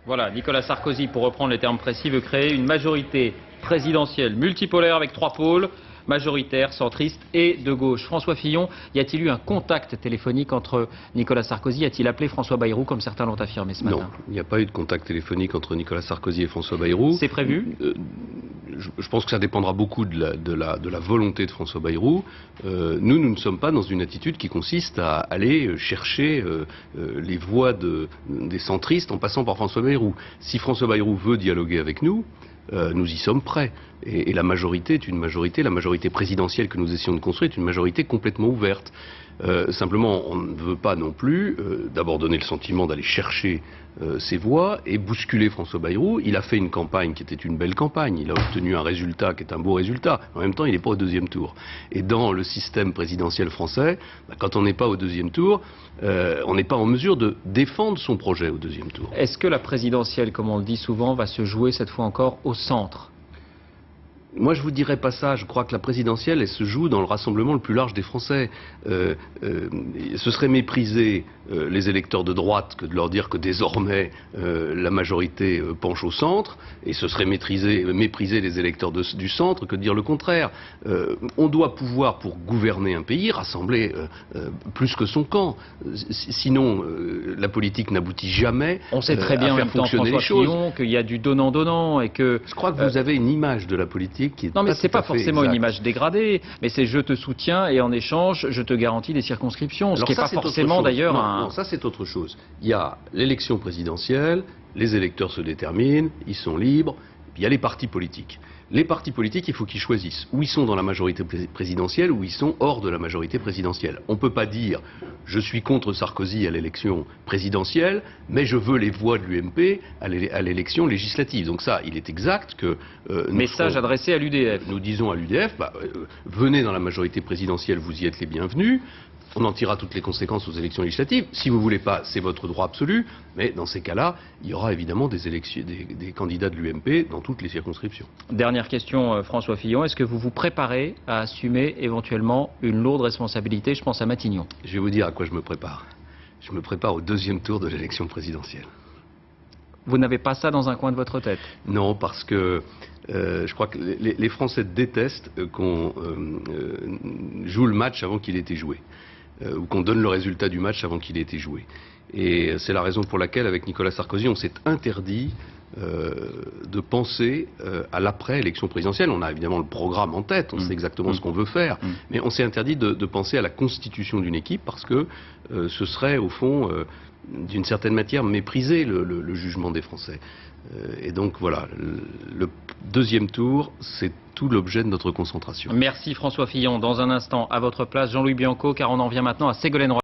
Voilà, Nicolas Sarkozy, pour reprendre les termes précis, veut créer une majorité présidentielle multipolaire avec 3 pôles, majoritaire, centriste et de gauche. François Fillon, y a-t-il eu un contact téléphonique entre Nicolas Sarkozy? A-t-il appelé François Bayrou, comme certains l'ont affirmé ce matin? Non, il n'y a pas eu de contact téléphonique entre Nicolas Sarkozy et François Bayrou. C'est prévu? Je pense que ça dépendra beaucoup de la volonté de François Bayrou. Nous ne sommes pas dans une attitude qui consiste à aller chercher les voix des centristes en passant par François Bayrou. Si François Bayrou veut dialoguer avec nous, nous y sommes prêts. Et la majorité est une majorité, la majorité présidentielle que nous essayons de construire est une majorité complètement ouverte. Simplement, on ne veut pas non plus d'abord donner le sentiment d'aller chercher ses voix et bousculer François Bayrou. Il a fait une campagne qui était une belle campagne. Il a obtenu un résultat qui est un beau résultat. En même temps, il n'est pas au deuxième tour. Et dans le système présidentiel français, quand on n'est pas au deuxième tour, on n'est pas en mesure de défendre son projet au deuxième tour. Est-ce que la présidentielle, comme on le dit souvent, va se jouer cette fois encore au centre? Moi, je vous dirais pas ça. Je crois que la présidentielle, elle se joue dans le rassemblement le plus large des Français. Ce serait mépriser les électeurs de droite que de leur dire que désormais la majorité penche au centre, et ce serait mépriser les électeurs du centre que de dire le contraire. On doit pouvoir, pour gouverner un pays, rassembler plus que son camp. Sinon, la politique n'aboutit jamais. On sait très bien en même temps, François Fillon, qu'il y a du donnant-donnant et que... Je crois que vous avez une image de la politique qui est non, mais c'est pas forcément exact. Une image dégradée, mais c'est je te soutiens et en échange je te garantis des circonscriptions. Ce qui n'est pas forcément d'ailleurs un... Non, ça c'est autre chose. Il y a l'élection présidentielle, les électeurs se déterminent, ils sont libres, puis il y a les partis politiques. Les partis politiques, il faut qu'ils choisissent où ils sont dans la majorité présidentielle, où ils sont hors de la majorité présidentielle. On ne peut pas dire je suis contre Sarkozy à l'élection présidentielle, mais je veux les voix de l'UMP à l'élection législative. Donc ça, il est exact que... message adressé à l'UDF. Nous disons à l'UDF, venez dans la majorité présidentielle, vous y êtes les bienvenus. On en tirera toutes les conséquences aux élections législatives. Si vous ne voulez pas, c'est votre droit absolu. Mais dans ces cas-là, il y aura évidemment des candidats de l'UMP dans toutes les circonscriptions. Dernière question, François Fillon. Est-ce que vous vous préparez à assumer éventuellement une lourde responsabilité? Je pense à Matignon. Je vais vous dire à quoi je me prépare. Je me prépare au deuxième tour de l'élection présidentielle. Vous n'avez pas ça dans un coin de votre tête? Non, parce que je crois que les Français détestent qu'on joue le match avant qu'il ait été joué. Ou qu'on donne le résultat du match avant qu'il ait été joué. Et c'est la raison pour laquelle, avec Nicolas Sarkozy, on s'est interdit de penser à l'après-élection présidentielle. On a évidemment le programme en tête, on sait exactement ce qu'on veut faire, mais on s'est interdit de penser à la constitution d'une équipe parce que ce serait, au fond, d'une certaine matière, mépriser le jugement des Français. Et donc voilà, le deuxième tour, c'est tout l'objet de notre concentration. Merci François Fillon. Dans un instant, à votre place, Jean-Louis Bianco, car on en vient maintenant à Ségolène Royal.